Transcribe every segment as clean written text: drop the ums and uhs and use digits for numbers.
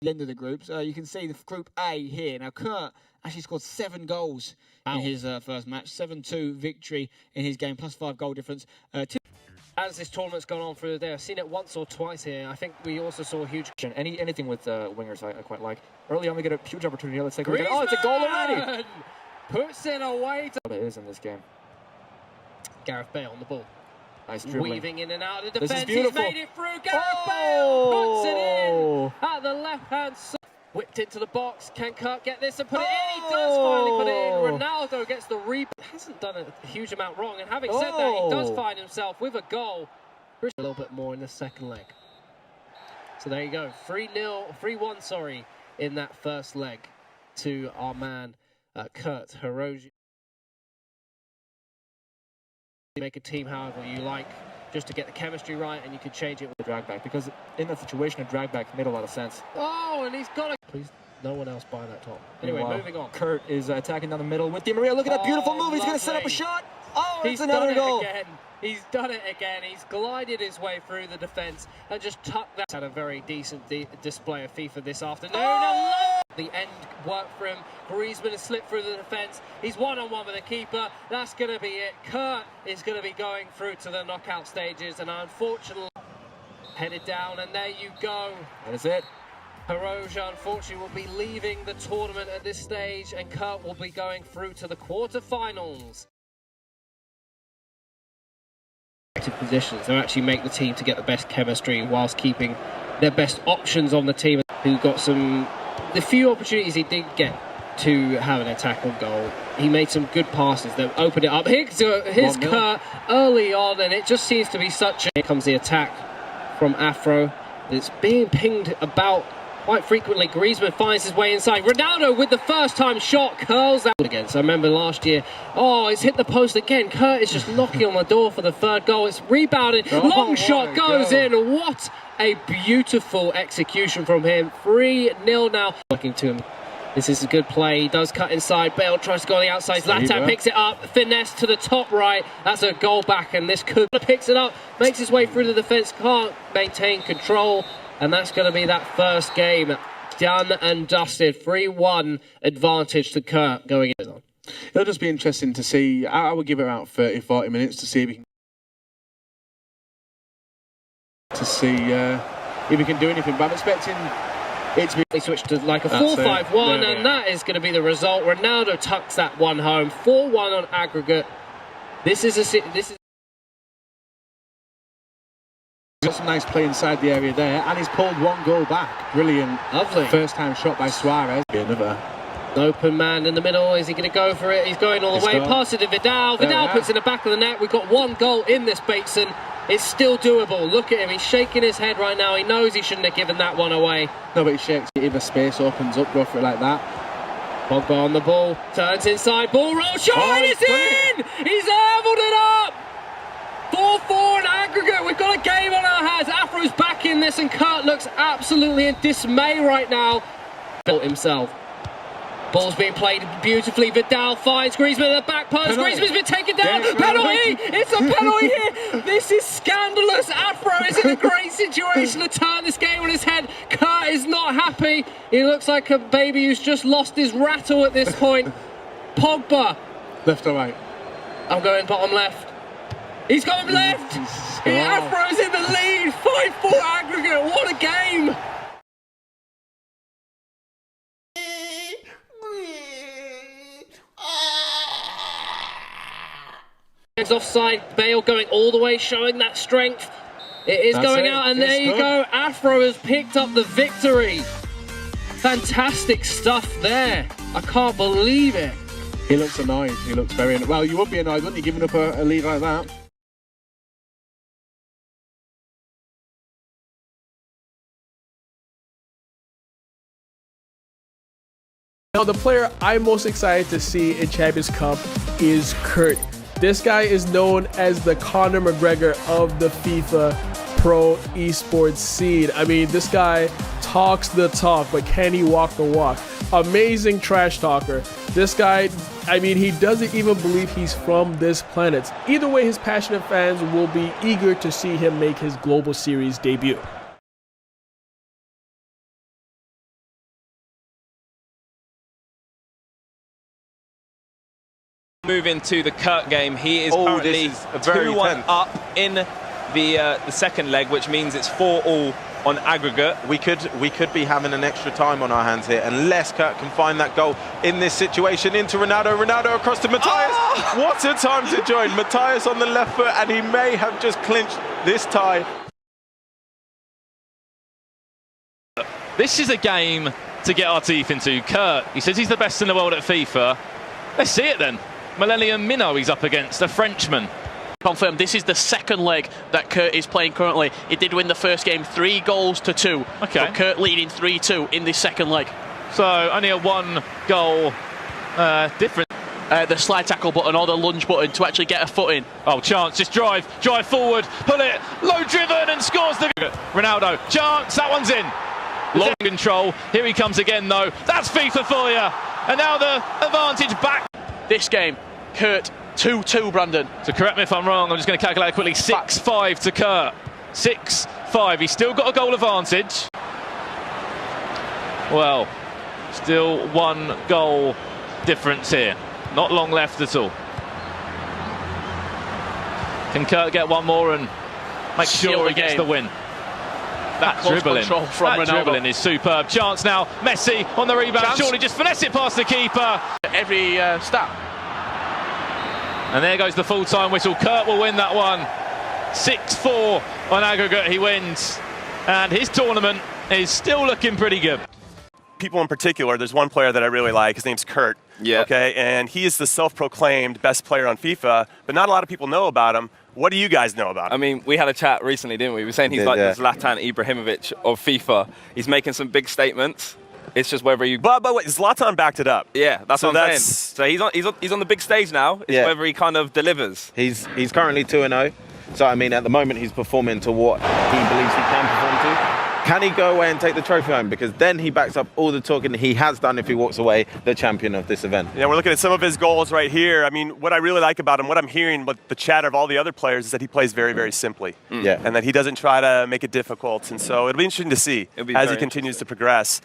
end of the groups. You can see the Group A here. Now, Kurt actually scored 7 goals in his first match. 7-2 victory in his game, plus 5 goal difference. As this tournament's gone on through the day, I've seen it once or twice here. I think we also saw a huge... Anything with wingers I quite like. Early on, we get a huge opportunity. Let's take a look at it. Oh, it's a goal already! Puts it away. What it is in this game. Gareth Bale on the ball. Nice dribbling. Weaving in and out of the defence. This is beautiful. He's made it through. Gareth Bale puts it in at the left-hand side. Whipped into the box. Can Kurt get this and put it in? He does finally put it in. Ronaldo gets the rebound. Hasn't done a huge amount wrong. And having said that, he does find himself with a goal. A little bit more in the second leg. So there you go. 3-1, sorry, in that first leg to our man, Kurt0411. You make a team however you like, just to get the chemistry right, and you can change it with the drag back, because in that situation, a drag back made a lot of sense. Oh, and he's got a... Please, no one else buy that top. Anyway, moving on. Kurt is attacking down the middle with Di Maria. Look at that beautiful move. He's going to set up a shot. Oh, he's it's another goal. Again. He's done it again. He's glided his way through the defence and just tucked that. Had a very decent display of Fifa this afternoon. Oh! The end worked for him. Griezmann has slipped through the defence. He's one-on-one with the keeper. That's going to be it. Kurt is going to be going through to the knockout stages, and unfortunately headed down, and there you go. That is it. Hiroja, unfortunately, will be leaving the tournament at this stage, and Kurt will be going through to the quarterfinals. Positions to actually make the team to get the best chemistry whilst keeping their best options on the team. Who got the few opportunities he did get to have an attack on goal. He made some good passes that opened it up. Here's Kurt early on, and it just seems to be such a... Here comes the attack from Afro. It's being pinged about quite frequently. Griezmann finds his way inside. Ronaldo with the first-time shot curls out again. So I remember last year, it's hit the post again. Kurt is just knocking on the door for the third goal. It's rebounded. Long shot goes in. What a beautiful execution from him. 3-0 now. Looking to him. This is a good play. He does cut inside. Bale tries to go on the outside. Zlatan picks it up. Finesse to the top right. That's a goal back, and this could picks it up. Makes his way through the defence. Can't maintain control. And that's going to be that first game done and dusted. 3-1 advantage to Kurt going in. It'll just be interesting to see. I would give it about 30-40 minutes to see if he can do anything. But I'm expecting it to be... They switched to like a 4-5-1, and that is going to be the result. Ronaldo tucks that one home. 4-1 on aggregate. This is got some nice play inside the area there, and he's pulled 1 goal back. Brilliant. Lovely. First time shot by Suarez. Another. Open man in the middle. Is he going to go for it? He's going all the way. Pass it to Vidal. Vidal puts it in the back of the net. We've got 1 goal in this, Bateson. It's still doable. Look at him. He's shaking his head right now. He knows he shouldn't have given that one away. No, but he shakes it. If a space opens up, go for it like that. Pogba on the ball. Turns inside. Ball roll. Shot. It's in! He's leveled it up! 4-4 in aggregate. We've got a game on our hands. Afro's back in this, and Kurt looks absolutely in dismay right now. Built himself. Ball's being played beautifully. Vidal finds Griezmann at the back post. Griezmann's been taken down. Penalty! It's a penalty here. This is scandalous. Afro is in a great situation to turn this game on his head. Kurt is not happy. He looks like a baby who's just lost his rattle at this point. Pogba. Left or right? I'm going bottom left. He's gone left! Afro's in the lead! 5-4 aggregate! What a game! It's offside. Bale going all the way, showing that strength. It is going out, and there you go. Afro has picked up the victory. Fantastic stuff there. I can't believe it. He looks annoyed. He looks very annoyed. Well, you would be annoyed, wouldn't you, giving up a lead like that? Now, the player I'm most excited to see in Champions Cup is Kurt. This guy is known as the Conor McGregor of the FIFA Pro esports scene. I mean, this guy talks the talk, but can he walk the walk? Amazing trash talker. This guy, I mean, he doesn't even believe he's from this planet. Either way, his passionate fans will be eager to see him make his Global Series debut. move into the Kurt game. He is currently this is very 2-1 tense. up in the second leg, which means it's 4-all on aggregate. We could be having an extra time on our hands here unless Kurt can find that goal in this situation. Into Ronaldo, Ronaldo across to Matthias. Oh! What a time to join. Matthias on the left foot, and he may have just clinched this tie. This is a game to get our teeth into. Kurt, he says he's the best in the world at FIFA. Let's see it then. Millennium Minnow he's up against, a Frenchman. Confirmed, this is the second leg that Kurt is playing currently. He did win the first game 3-2. Okay. So Kurt leading 3-2 in this second leg. So only a 1-goal difference. The slide tackle button or the lunge button to actually get a foot in. Oh, chance, just drive forward, pull it, low driven and scores the... Ronaldo, chance, that one's in. Long control, here he comes again though. That's FIFA for you. And now the advantage back. This game, Kurt 2-2, Brandon. So correct me if I'm wrong, I'm just going to calculate quickly. 6-5 to Kurt. 6-5. He's still got a goal advantage. Well, still 1 goal difference here. Not long left at all. Can Kurt get one more and make sure he gets the win? That dribbling from Ronaldo. Dribbling is superb. Chance now. Messi on the rebound. Chance. Surely just finesse it past the keeper. Every stat. And there goes the full-time whistle. Kurt will win that one. 6-4 on aggregate, he wins. And his tournament is still looking pretty good. People in particular, there's one player that I really like. His name's Kurt. Yeah. Okay, and he is the self-proclaimed best player on FIFA, but not a lot of people know about him. What do you guys know about him? I mean, we had a chat recently, didn't we? We were saying he's like the Zlatan Ibrahimovic of FIFA. He's making some big statements. It's just whether you... But wait, Zlatan backed it up. Yeah, that's what I'm saying. So he's on the big stage now. It's whether he kind of delivers. He's currently 2-0. So, I mean, at the moment, he's performing to what he believes he can perform to. Can he go away and take the trophy home? Because then he backs up all the talking he has done if he walks away the champion of this event. Yeah, we're looking at some of his goals right here. I mean, what I really like about him, what I'm hearing with the chatter of all the other players is that he plays very, very simply. Yeah. And that he doesn't try to make it difficult. And so it'll be interesting to see as he continues to progress.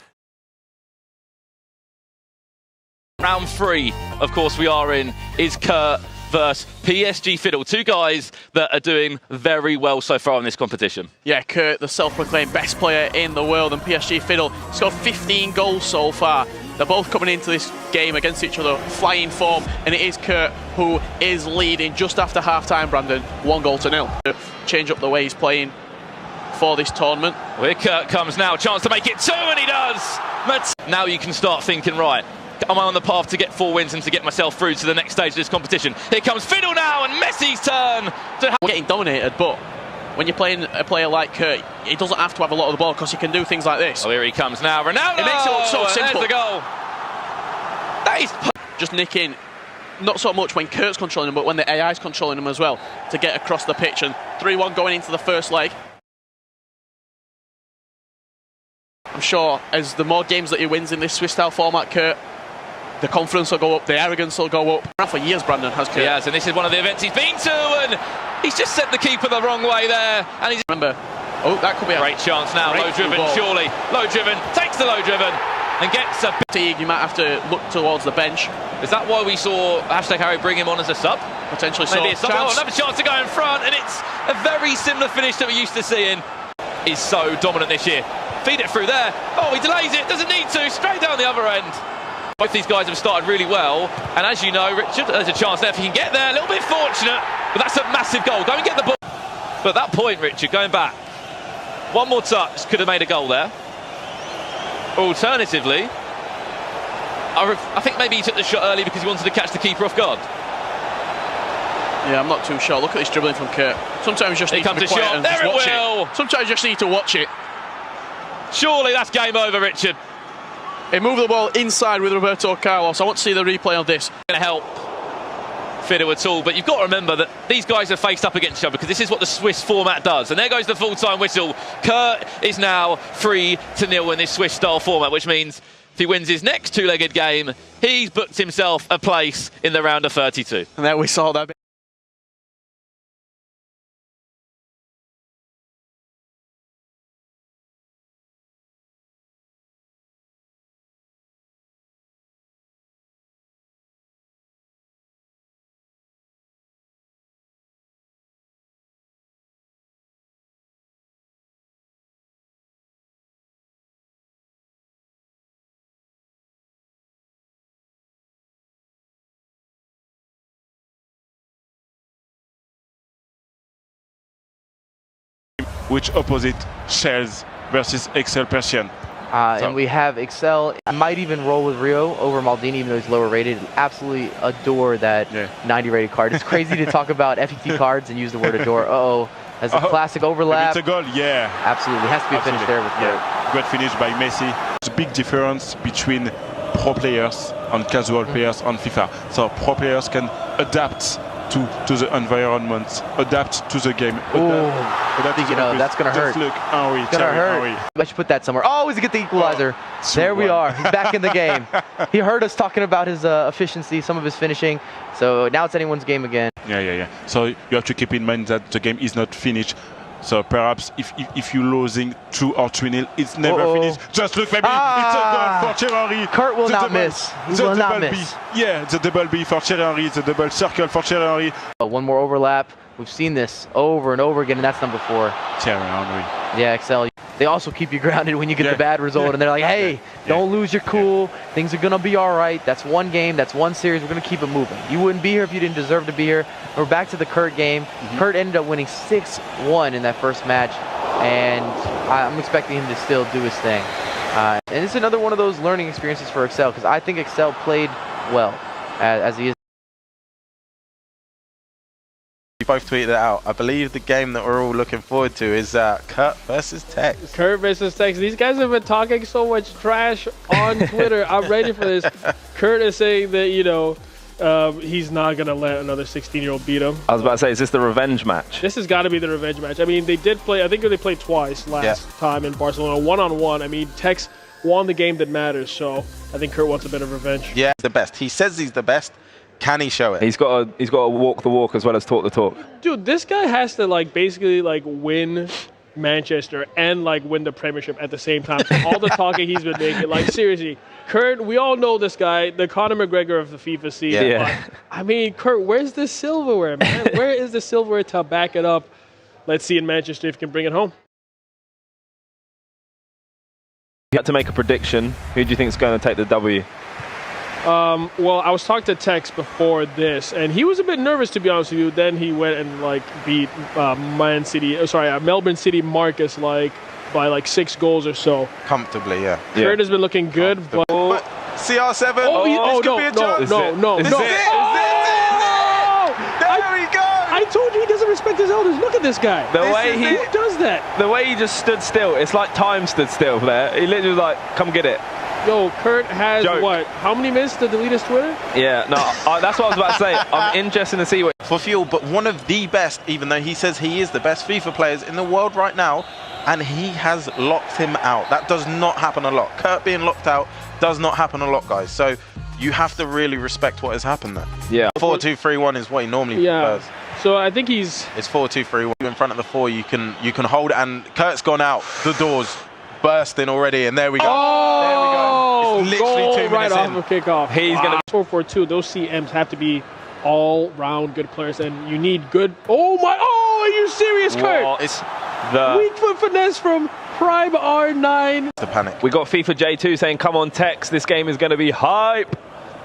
Round 3, of course, we are in, is Kurt versus PSG Fiddle. 2 guys that are doing very well so far in this competition. Yeah, Kurt, the self-proclaimed best player in the world, and PSG Fiddle scored 15 goals so far. They're both coming into this game against each other, flying form, and it is Kurt who is leading just after half-time, Brandon, 1-0. Change up the way he's playing for this tournament. Well, here Kurt comes now, chance to make it 2, and he does! But now you can start thinking, right, am I on the path to get 4 wins and to get myself through to the next stage of this competition? Here comes Fiddle now, and Messi's turn. We're getting dominated, but when you're playing a player like Kurt, he doesn't have to have a lot of the ball because he can do things like this. Oh, here he comes now. Ronaldo! It makes it look so simple. There's the goal. That is just nicking, not so much when Kurt's controlling him, but when the AI's controlling him as well, to get across the pitch. And 3-1 going into the first leg. I'm sure as the more games that he wins in this Swiss-style format, Kurt, the confidence will go up, the arrogance will go up. For years, Brandon has Kurt. He has, and this is one of the events he's been to, and he's just sent the keeper the wrong way there. And he's remember, oh, that could be a great chance now. Low driven, surely. Low driven, takes the low driven, and gets a fatigue. You might have to look towards the bench. Is that why we saw #Harry bring him on as a sub? Potentially Maybe so. Oh, another chance to go in front, and it's a very similar finish that we're used to seeing. He's so dominant this year. Feed it through there. Oh, he delays it, doesn't need to. Straight down the other end. Both these guys have started really well, and as you know, Richard, there's a chance there if he can get there. A little bit fortunate, but that's a massive goal. Go and get the ball. But at that point, Richard, going back, one more touch could have made a goal there. Alternatively, I think maybe he took the shot early because he wanted to catch the keeper off guard. Yeah, I'm not too sure. Look at this dribbling from Kurt. Sometimes you just need to be quiet and just watch it. Sometimes you just need to watch it. Surely that's game over, Richard. He moved the ball inside with Roberto Carlos. I want to see the replay of this. Going to help Fiddle at all, but you've got to remember that these guys are faced up against each other because this is what the Swiss format does. And there goes the full-time whistle. Kurt is now 3-0 in this Swiss-style format, which means if he wins his next 2-legged game, he's booked himself a place in the round of 32. And there we saw that. which opposite Shells versus Excel Persian. And we have Excel. I might even roll with Rio over Maldini, even though he's lower rated. Absolutely adore that 90 rated card. It's crazy to talk about FET cards and use the word adore. Uh-oh. That's a classic overlap. It's a goal, yeah. Absolutely. Has to be a finish there with Kurt. Great finish by Messi. There's a big difference between pro players and casual players on FIFA. So pro players can adapt to the environment, adapt to the game. I think, that's going to hurt. Look, Henry, it's going to hurt. I should put that somewhere. Oh, he's going to get the equalizer. There we are. He's back in the game. He heard us talking about his efficiency, some of his finishing. So now it's anyone's game again. Yeah. So you have to keep in mind that the game is not finished. So perhaps if you're losing 2 or 3-0, it's never finished. Just look, maybe it's a goal for Thierry Henry. Kurt will not miss. He will not miss. Yeah, the double B for Thierry Henry, the double circle for Thierry Henry. One more overlap. We've seen this over and over again, and that's number 4. Thierry Henry. Yeah, Excel. They also keep you grounded when you get the bad result, and they're like, hey, don't lose your cool. Things are going to be all right. That's one game. That's one series. We're going to keep it moving. You wouldn't be here if you didn't deserve to be here. We're back to the Kurt game. Kurt ended up winning 6-1 in that first match, and I'm expecting him to still do his thing. And it's another one of those learning experiences for Excel, because I think Excel played well, as he is. You both tweeted it out. I believe the game that we're all looking forward to is Kurt versus Tex. Kurt versus Tex. These guys have been talking so much trash on Twitter. I'm ready for this. Kurt is saying that, he's not going to let another 16-year-old beat him. I was about to say, is this the revenge match? This has got to be the revenge match. I mean, they did play, I think they played twice last time in Barcelona, one-on-one. I mean, Tex won the game that matters, so I think Kurt wants a bit of revenge. Yeah, the best. He says he's the best. Can he show it? He's got to walk the walk as well as talk the talk. Dude, this guy has to basically win Manchester and win the Premiership at the same time. So all the talking he's been making, seriously, Kurt, we all know this guy, the Conor McGregor of the FIFA scene. Yeah. I mean, Kurt, where's the silverware, man? Where is the silverware to back it up? Let's see in Manchester if he can bring it home. You had to make a prediction. Who do you think is going to take the W? Well, I was talking to Tex before this, and he was a bit nervous, to be honest with you. Then he went and beat Melbourne City Marcus by 6 goals or so. Comfortably, yeah. Kurt has been looking good, but CR7. No. There we go. I told you he doesn't respect his elders. Look at this guy. Who does that? The way he just stood still. It's like time stood still there. He literally was like, "Come get it." Yo, Kurt has what? How many minutes to delete his Twitter? Yeah, no, that's what I was about to say. I'm interested to see what... For fuel, but one of the best, even though he says he is the best FIFA players in the world right now, and he has locked him out. That does not happen a lot. Kurt being locked out does not happen a lot, guys. So you have to really respect what has happened there. Yeah. 4-2-3-1 is what he normally prefers. So I think he's... It's 4-2-3-1. In front of the 4, you can hold it, and Kurt's gone out. The door's bursting already, and there we go. There we go. It's literally 2 minutes right in. off of kickoff. He's going to... 4-4-2, those CMs have to be all-round good players, and you need good... Oh, my... Oh, are you serious, Kurt? It's the... Weak foot finesse from Prime R9. The panic. We got FIFA J2 saying, come on, Tex, this game is going to be hype,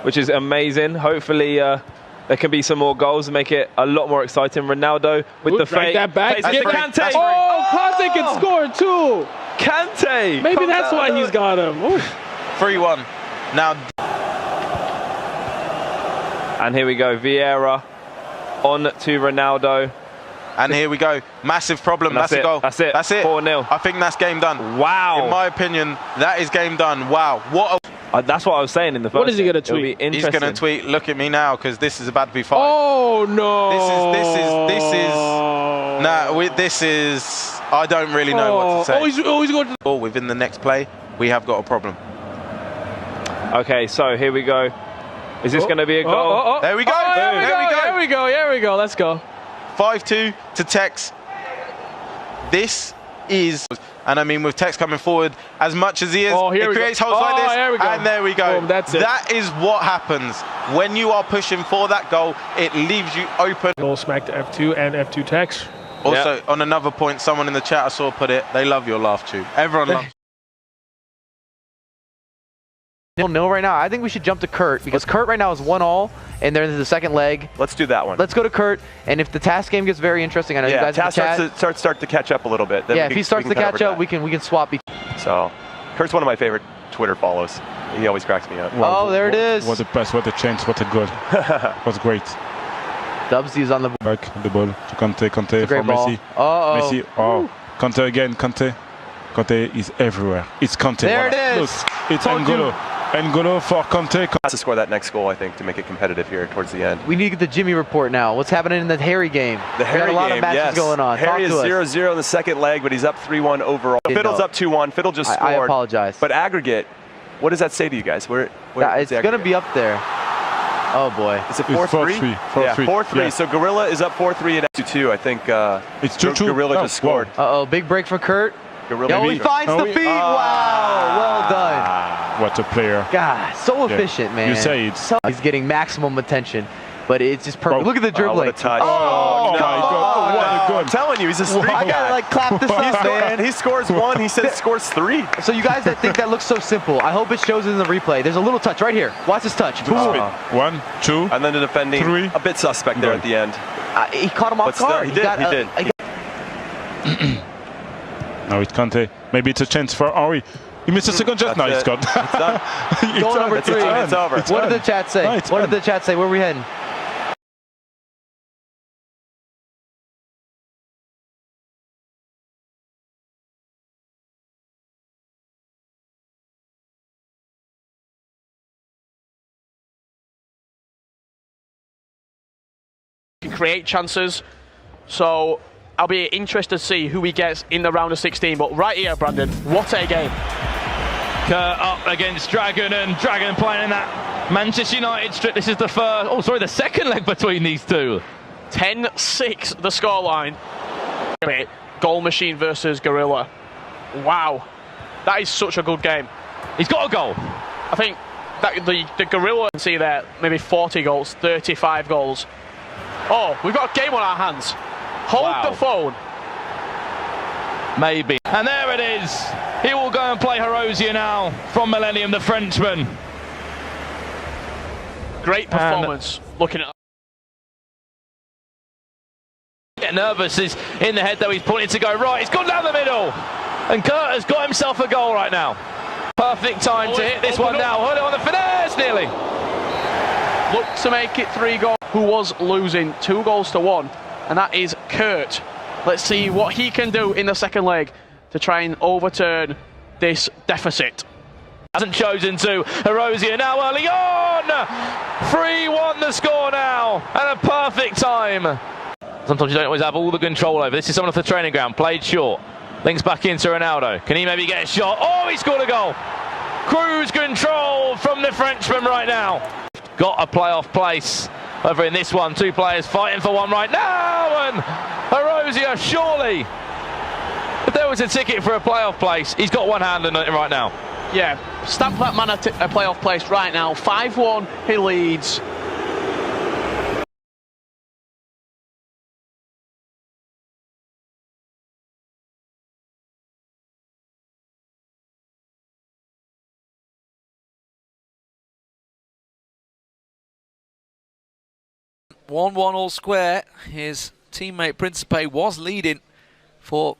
which is amazing. Hopefully... there can be some more goals and make it a lot more exciting. Ronaldo with the fake. That back. Kante. Oh, Kante can score too. Kante. Maybe that's why he's got him. 3-1. Now. And here we go. Vieira on to Ronaldo. And here we go. Massive problem. That's a goal. That's it. 4-0. I think that's game done. Wow. In my opinion, that is game done. Wow. What a... that's what I was saying in the first. What is he going to tweet? He's going to tweet, look at me now, because this is about to be fine. Oh, no. This is... I don't really know what to say. He's going to... Within the next play, we have got a problem. Okay, so here we go. Is this going to be a goal? There we go. Here we go. Let's go. 5-2 to Tex. This is... And I mean, with Tex coming forward as much as he is, it creates holes like this. And there we go. Boom, that's it. That is what happens. When you are pushing for that goal, it leaves you open. Goal smack to F2 and F2 Tex. Also, on another point, someone in the chat I saw put it, they love your laugh tune. Everyone loves 0-0 right now. I think we should jump to Kurt because Kurt right now is 1-1 and they're in the second leg. Let's do that one. Let's go to Kurt, and if the task game gets very interesting, I know you guys in the chat. Start to catch up a little bit. Then yeah, if he starts to catch up, we can swap. So, Kurt's one of my favorite Twitter follows. He always cracks me up. Oh, there it is. What a pass, what a chance, what a goal. Was great. Dubsy is on the back, the ball to Kante for Messi. Messi, oh, Kante again, Kante is everywhere. It's Kante. There it is. Look, it's N'Golo. N'Golo for Kante. Has to score that next goal, I think, to make it competitive here towards the end. We need to get the Jimmy report now. What's happening in the Harry game? The Harry game, a lot of matches going on. Harry is 0-0 in the second leg, but he's up 3-1 overall. Fiddle's up 2-1. Fiddle just scored. I apologize. But aggregate, what does that say to you guys? Where it's going to be up there. Oh boy. Is it 4-3? Yeah, 4-3. Yeah. So Gorilla is up 4-3 and 2-2. I think it's 2-2. Gorilla just scored. Uh-oh, big break for Kurt. Gorilla he finds the feed. Wow, well done. What a player. God, so efficient, man. You say it. He's getting maximum attention, but it's just perfect. Look at the dribbling. What a touch. Oh, no. I'm telling you, he's a streak. I gotta like clap this up, man. He scores 1. He says scores 3. So you guys that think that looks so simple, I hope it shows in the replay. There's a little touch right here. Watch this touch. 1, 2, and then the defending 3. A bit suspect there at the end. He caught him off guard. He did. Now it's Kante. Maybe it's a chance for Henry. He missed a second just now. He scored. It's done. Goal number 3. It's over. What did the chat say? What did the chat say? Where are we heading? Can create chances, so I'll be interested to see who he gets in the round of 16. But right here, Brandon, what a game! Kurt up against Dragon, and Dragon playing in that Manchester United strip. This is the second leg between these two. 10-6 the scoreline. Goal machine versus Gorilla. Wow, that is such a good game. He's got a goal. I think that the Gorilla can see there maybe 40 goals, 35 goals. Oh, we've got a game on our hands. Hold the phone. Maybe. And there it is. He will go and play Herosier now from Millennium, the Frenchman. Great performance. Looking at. Get nervous is in the head though. He's pointing to go right. He's gone down the middle. And Kurt has got himself a goal right now. Perfect time to hit this one now. Hold it on the finesse nearly. Look to make it 3 goals. Who was losing 2-1, and that is Kurt. Let's see what he can do in the second leg to try and overturn this deficit. Hasn't chosen to. Herosier now early on. 3-1 the score now, and a perfect time. Sometimes you don't always have all the control over. This is someone off the training ground, played short. Links back into Ronaldo. Can he maybe get a shot? Oh, he scored a goal. Cruise control from the Frenchman right now. Got a playoff place over in this one. 2 players fighting for one right now, and Herosier, surely, if there was a ticket for a playoff place, he's got one hand on it right now. Yeah, stamp that man a playoff place right now. 5-1, he leads. One all square. His teammate Principe was leading for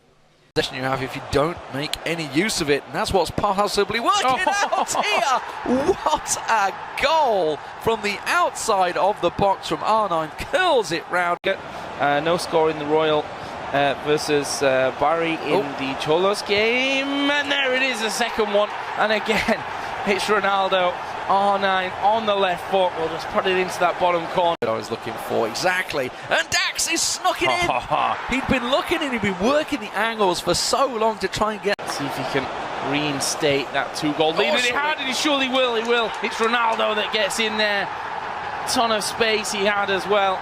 possession you have if you don't make any use of it, and that's what's possibly working out here. What a goal from the outside of the box from R9, curls it round. No score in the Royal versus Barry in the Cholos game, and there it is, the second one, and again it's Ronaldo. R9 on the left foot, we'll just put it into that bottom corner. I was looking for, exactly, and Dax is snuck it in. He'd been looking and he'd been working the angles for so long to try and get. See if he can reinstate that 2-goal lead. And he had it, he surely will, he will. It's Ronaldo that gets in there. Ton of space he had as well.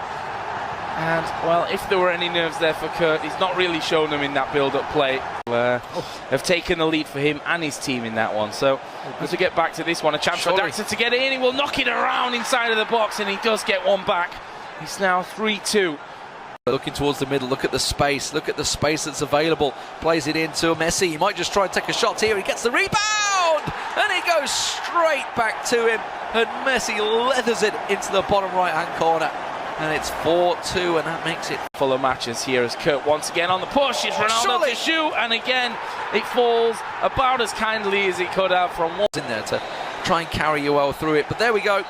And, well, if there were any nerves there for Kurt, he's not really shown them in that build-up play. Have taken the lead for him and his team in that one. So, as we get back to this one, a chance for Daxter to get in. He will knock it around inside of the box, and he does get one back. He's now 3-2. Looking towards the middle, look at the space that's available. Plays it into Messi. He might just try and take a shot here. He gets the rebound. and it goes straight back to him, and Messi leathers it into the bottom right-hand corner, and it's 4-2, and that makes it full of matches here as Kurt once again on the push. It's Ronaldo to shoot, and again it falls about as kindly as it could have from one in there to try and carry you well through it. But there we go.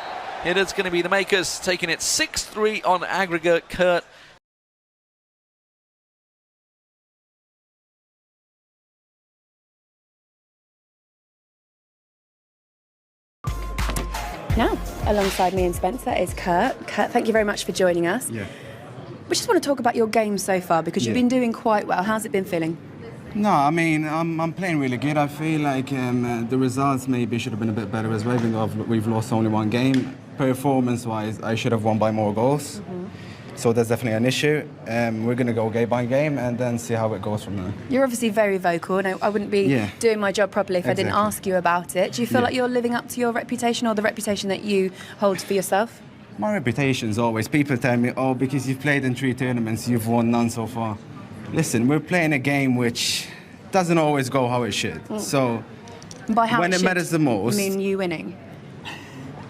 It is going to be the Makers taking it 6-3 on aggregate. Kurt. Now, alongside me and Spencer is Kurt. Kurt, thank you very much for joining us. Yeah. We just want to talk about your game so far because you've been doing quite well. How's it been feeling? No, I mean, I'm playing really good. I feel like the results maybe should have been a bit better as well, even though we've lost only one game. Performance-wise, I should have won by more goals. So that's definitely an issue. We're going to go game by game and then see how it goes from there. You're obviously very vocal, and I wouldn't be doing my job properly if I didn't ask you about it. Do you feel like you're living up to your reputation or the reputation that you hold for yourself? My reputation's always, people tell me, oh, because you've played in 3 tournaments, you've won none so far. Listen, we're playing a game which doesn't always go how it should. So by how when it matters the most, you mean you winning?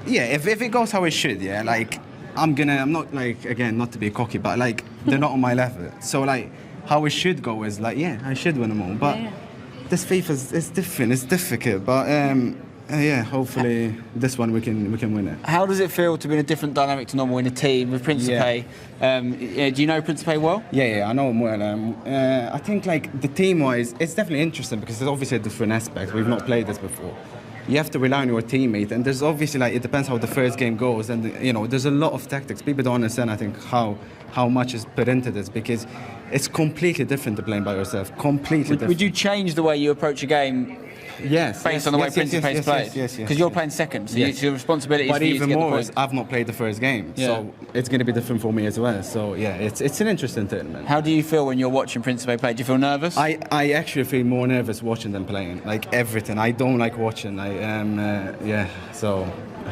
Yeah, if it goes how it should, like I'm not like, again, not to be cocky, but like they're not on my level. So like how it should go is like, I should win them all. But this FIFA is different, it's difficult. But hopefully this one we can win it. How does it feel to be in a different dynamic to normal in a team with Principe? Do you know Principe well? Yeah, I know him well. I think like the team-wise, it's definitely interesting because there's obviously a different aspect. We've not played this before. You have to rely on your teammate, and there's obviously like it depends how the first game goes, and there's a lot of tactics. People don't understand, I think, how much is put into this because it's completely different to playing by yourself. Completely different. Would you change the way you approach a game? Yes. Based on the way Principe's played? Yes. Because you're playing second, so your responsibility but is for even you to get more the is I've not played the first game, Yeah. so it's going to be different for me as well. So it's an interesting tournament. How do you feel when you're watching Principe play? Do you feel nervous? I actually feel more nervous watching than playing. Like everything, I don't like watching. I am so.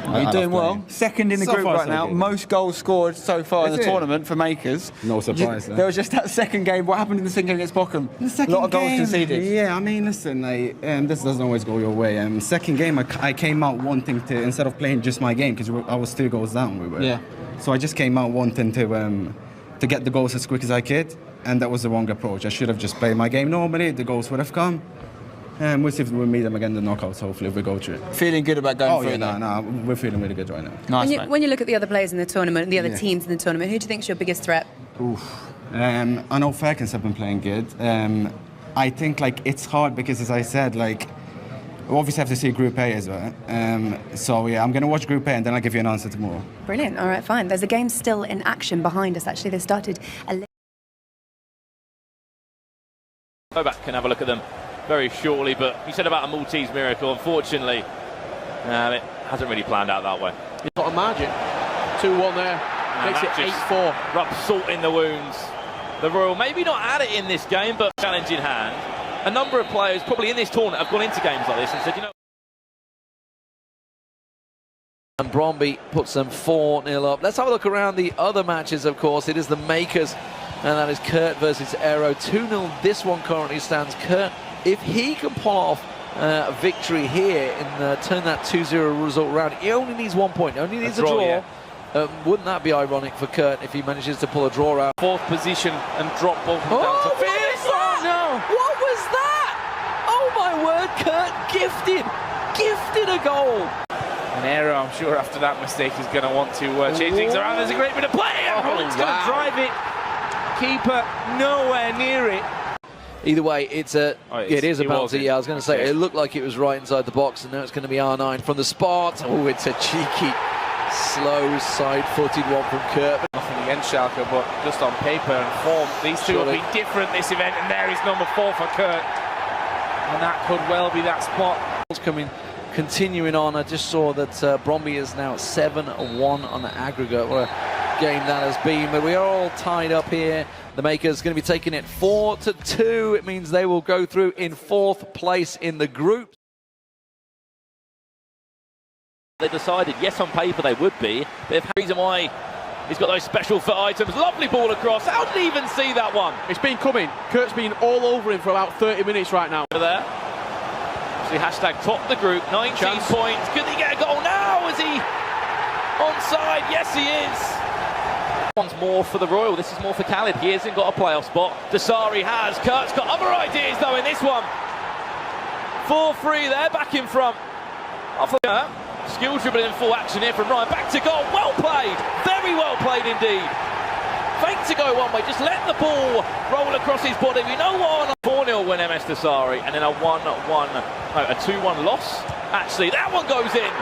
You're doing well. Second in the group right now. Most goals scored so far in the tournament for Makers. No surprise. There was just that second game. What happened in the second game against Bochum? A lot of goals conceded. Yeah, I mean, listen, this doesn't always go your way. Second game, I came out wanting to, instead of playing just my game, because I was 2 goals down. We were. Yeah. So I just came out wanting to get the goals as quick as I could, and that was the wrong approach. I should have just played my game normally. The goals would have come. We'll see if we'll meet them again in the knockouts, hopefully, if we go through it. Feeling good about going through it? No, we're feeling really good right now. Nice, when you look at the other players in the tournament, the other teams in the tournament, who do you think is your biggest threat? I know Falcons have been playing good. I think like it's hard because, as I said, like we obviously have to see Group A as well. So I'm going to watch Group A and then I'll give you an answer tomorrow. Brilliant. All right, fine. There's a game still in action behind us. Actually, they started Go back and have a look at them very shortly, but you said about a Maltese miracle. Unfortunately, it hasn't really planned out that way. He's got a margin. 2-1 there. Makes it 8-4. Rub salt in the wounds. The Royal maybe not had it in this game, but challenge in hand. A number of players probably in this tournament have gone into games like this and said, And Bromby puts them 4-0 up. Let's have a look around the other matches, of course. It is the Makers, and that is Kurt versus Aero. 2-0 this one currently stands. Kurt, if he can pull off a victory here and turn that 2-0 result around, he only needs 1 point. He only needs a draw. Yeah. Wouldn't that be ironic for Kurt if he manages to pull a draw out? 4th position and drop ball down to 5th. No. What was that? Oh my word, Kurt gifted a goal. And Aero, I'm sure after that mistake is going to want to change things around. There's a great bit of play. It's going to drive it. Keeper nowhere near it. Either way, it is a penalty. Yeah, I was going to say, Yeah. It looked like it was right inside the box, and now it's going to be R9 from the spot. Oh, it's a cheeky, slow, side-footed one from Kurt. Nothing against Schalke, but just on paper and form, these two will be different this event, and there is number 4 for Kurt. And that could well be that spot. Continuing on, I just saw that Bromby is now 7-1 on the aggregate. What a game that has been, but we are all tied up here. The Makers going to be taking it 4-2. It means they will go through in 4th place in the group. They decided, yes, on paper they would be. They've had a reason why he's got those special foot items. Lovely ball across. How did he even see that one? It's been coming. Kurt's been all over him for about 30 minutes right now. There. actually hashtag top the group, 19 points. Could he get a goal now? Is he onside? Yes, he is. One's more for the Royal. This is more for Khalid. He hasn't got a playoff spot. Dasari has. Kurt's got other ideas though in this one. 4-3 there, back in front. Off of Kurt. Skill dribbling in full action here from Ryan. Back to goal. Well played. Very well played indeed. Fake to go one way. Just let the ball roll across his body. We know what on 4-0 win MS Dasari, and then a 2-1 loss. Actually, that one goes in.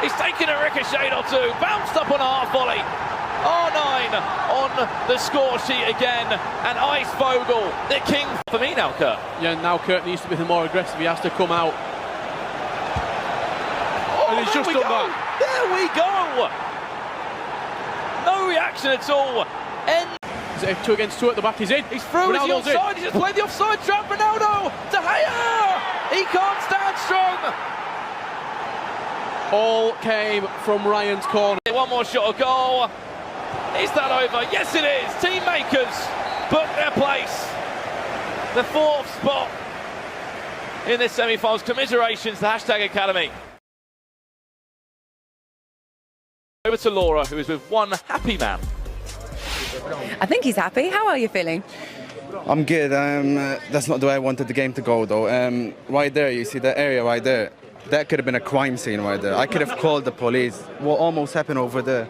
He's taken a ricochet or two. Bounced up on a half volley. R9 on the score sheet again, and Ice Vogel, the king for me now, Kurt. Yeah, now Kurt needs to be more aggressive. He has to come out. And he's just done that. There we go. No reaction at all. Is it 2 against 2 at the back? He's in. He's through. Is he offside? He's just played the offside trap. Ronaldo. De Gea. He can't stand strong. All came from Ryan's corner. One more shot, a goal. Is that over? Yes, it is. Team makers book their place. The 4th spot in this semi-finals. Commiserations to Hashtag Academy. Over to Laura, who is with one happy man. I think he's happy. How are you feeling? I'm good. That's not the way I wanted the game to go, though. Right there, you see that area right there? That could have been a crime scene right there. I could have called the police. What almost happened over there?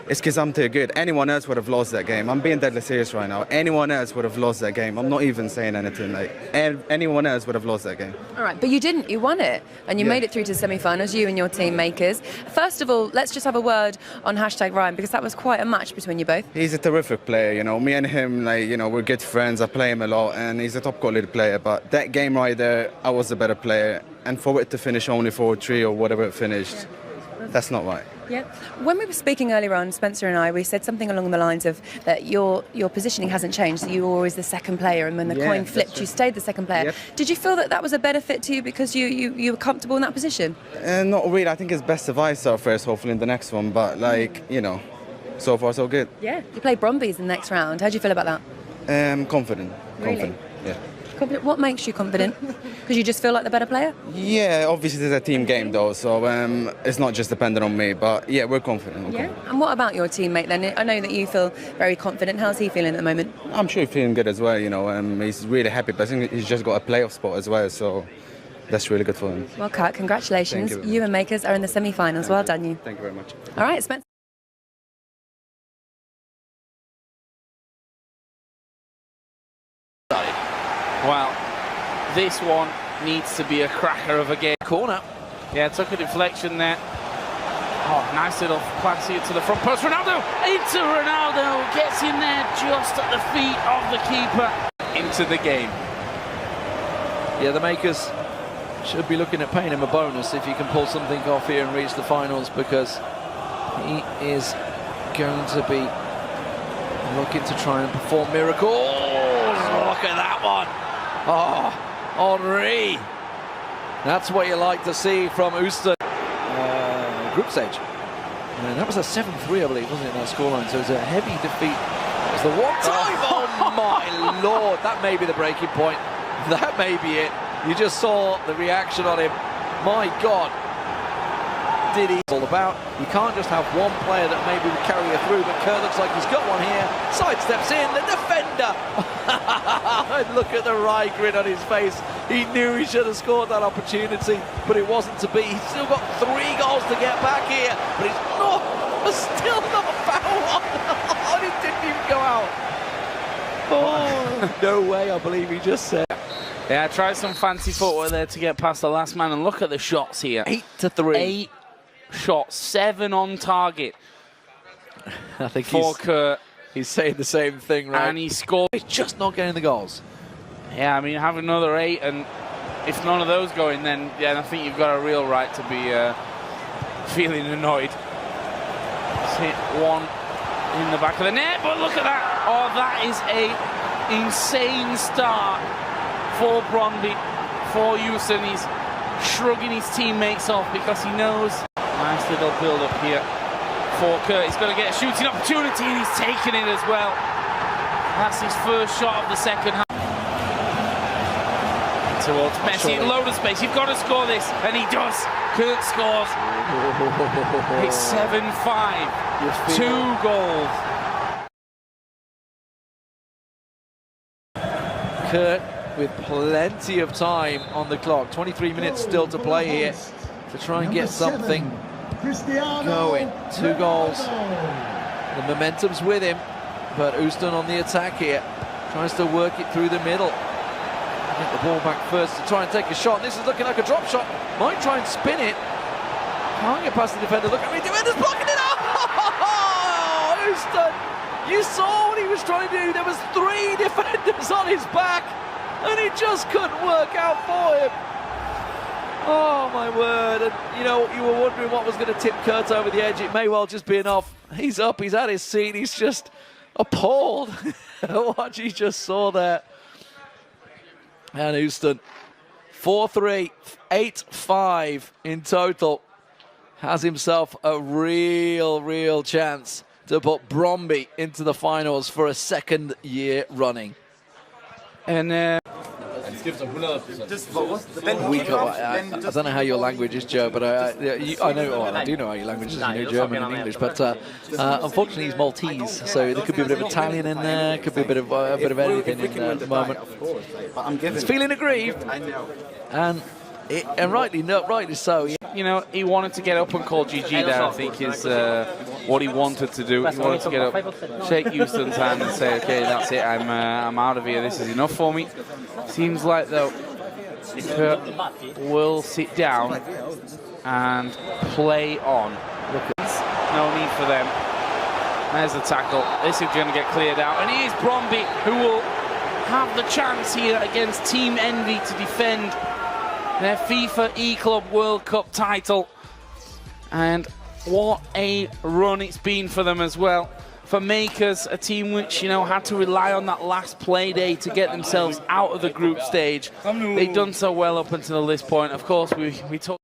It's because I'm too good. Anyone else would have lost that game. I'm being deadly serious right now. Anyone else would have lost that game. I'm not even saying anything. Like, anyone else would have lost that game. All right, but you didn't. You won it. And you made it through to the semi-finals, you and your team makers. First of all, let's just have a word on Hashtag Ryan, because that was quite a match between you both. He's a terrific player, you know. Me and him, like, you know, we're good friends. I play him a lot, and he's a top-quality player. But that game right there, I was the better player. And for it to finish only 4-3 or whatever it finished, that's not right. Yeah. When we were speaking earlier on, Spencer and I, we said something along the lines of that your positioning hasn't changed. So you were always the second player, and when the coin flipped, you stayed the second player. Yep. Did you feel that that was a benefit to you because you were comfortable in that position? Not really. I think it's best if I start first, hopefully in the next one. But, like, you know, so far so good. Yeah. You played Brombies in the next round. How do you feel about that? Confident. Really? Confident. Yeah. Confident. What makes you confident? Because you just feel like the better player? Yeah, obviously it's a team game though, so it's not just dependent on me. But yeah, we're confident. And what about your teammate then? I know that you feel very confident. How's he feeling at the moment? I'm sure he's feeling good as well. You know, he's really happy. But I think he's just got a playoff spot as well, so that's really good for him. Well, Kurt, congratulations. Thank you. You and Makers are in the semi-finals. Well done, you. Thank you very much. All right, Spencer. Well, this one needs to be a cracker of a game. Corner. Yeah, took a deflection there. Oh, nice little pass here to the front post. Ronaldo into Ronaldo. Gets in there just at the feet of the keeper. Into the game. Yeah, the makers should be looking at paying him a bonus if he can pull something off here and reach the finals, because he is going to be looking to try and perform miracles. Look at that one. Oh, Henri. That's what you like to see from Ooster. Group stage. And that was a 7-3, I believe, wasn't it, that scoreline? So it was a heavy defeat. It was the one time. Oh my Lord. That may be the breaking point. That may be it. You just saw the reaction on him. My God. Did he? It's all about. You can't just have one player that maybe would carry you through, but Kurt looks like he's got one here. Sidesteps in, the defender. Look at the wry grin on his face. He knew he should have scored that opportunity, but it wasn't to be. He's still got 3 goals to get back here, but he's still not foul one. It didn't even go out. Oh, no way, I believe he just said. Yeah, tried some fancy footwork there to get past the last man, and look at the shots here. 8-3. 8 shots, 7 on target. I think for Kurt. He's saying the same thing, right? And he scored. He's just not getting the goals. Yeah, I mean, have another 8, and if none of those go in, then yeah, I think you've got a real right to be feeling annoyed. Just hit one in the back of the net, but look at that. Oh, that is a insane start for Bromby, for Houston. He's shrugging his teammates off because he knows. Nice little build-up here for Kurt. He's going to get a shooting opportunity, and he's taking it as well. That's his first shot of the second half. To towards Messi. Load of space. You've got to score this. And he does. Kurt scores. It's 7-5. 2 goals. Kurt with plenty of time on the clock. 23 minutes still to play here to try and get something going. 2 goals. The momentum's with him, but Houston on the attack here. Tries to work it through the middle. Get the ball back first to try and take a shot. This is looking like a drop shot. Might try and spin it. Can't get past the defender. Look at me, defender's blocking it out! Houston! You saw what he was trying to do. There was 3 defenders on his back, and it just couldn't work out for him. Oh my word! And you know, you were wondering what was going to tip Kurt over the edge. It may well just be enough. He's up. He's at his seat. He's just appalled at what he just saw there. And Houston, 4-3, 8-5 in total, has himself a real chance to put Brøndby into the finals for a 2nd year running. And I don't know how your language is, Joe, but I know, well, I do know how your language is. You know German and English, but unfortunately he's Maltese, so there could be a bit of Italian in there, could be a bit of anything in there at the moment. He's feeling aggrieved, and rightly so. You know, he wanted to get up and call GG there, I think, is what he wanted to do. He wanted to get up, shake Houston's hand and say, okay, that's it, I'm out of here, this is enough for me. Seems like, though, Kurt will sit down and play on. Look at this. No need for them. There's the tackle. This is going to get cleared out. And here's Brøndby, who will have the chance here against Team Envy to defend their FIFA E-Club World Cup title. And what a run it's been for them as well. For Makers, a team which, you know, had to rely on that last play day to get themselves out of the group stage. They've done so well up until this point. Of course, we talked